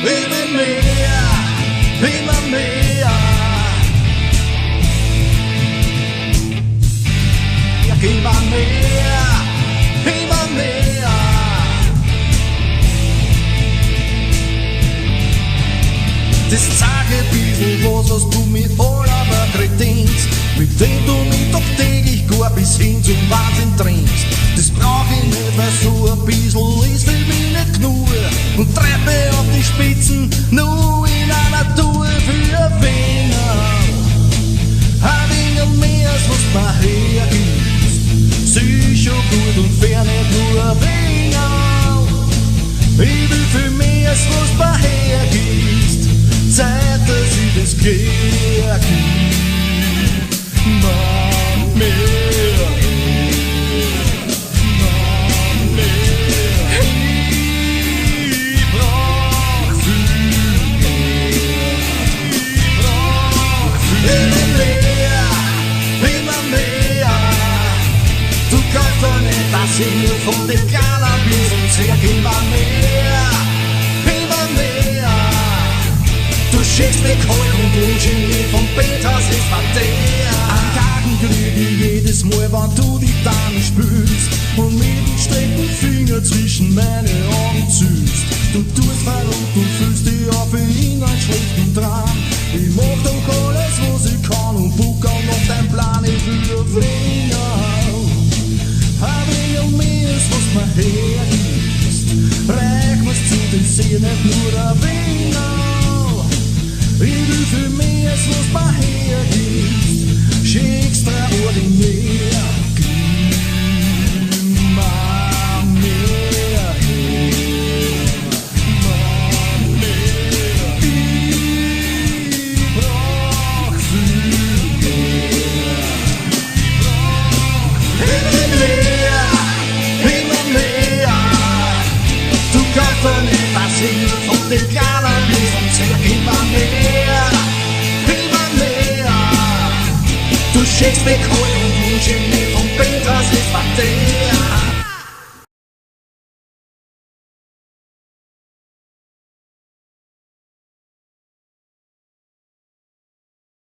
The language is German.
immer mehr, immer mehr. Ja, immer mehr, immer mehr. Das sage bisschen was, was du mit aller kredenst, mit dem du mich doch täglich gar bis hin zum Wahnsinn drängst. Das brauch ich nicht, weil so ein bisschen ist für mich nicht genug. Und Treppe auf die Spitzen, nur in einer Tour für ein wenig mehr, als was man hergibst. Sicher gut und fair, nicht nur ein wenig. Ich will viel mehr, als was man hergibst. Zeit, dass ich das hergib. Mann, mehr. Hier von dem Cannabis und sehr immer mehr. Du schickst mir Kohl und Gin vom Peters ist man der. Am Tagen krieg ich jedes Mal, wenn du die Dame spülst und mit dem streckten Finger zwischen meine Augen ziehst. Du tust verrückt und fühlst dich auf in einen schlechten Traum. Ich mach doch alles, was ich kann und buckel noch dein Plan, ich will Finger. Hab ich auch mehr, was man hergibst. Reich was zu den Seen, nicht nur ein wenig. Ich will viel mehr, was man hergibst. Schickst extraordinär. Gib mal mehr her. Mal mehr. Ich brauch viel mehr. Immer mehr, immer mehr. Du kannst doch nicht was hin von dem Cannabis und sag immer mehr, immer mehr. Du schickst mir Kohl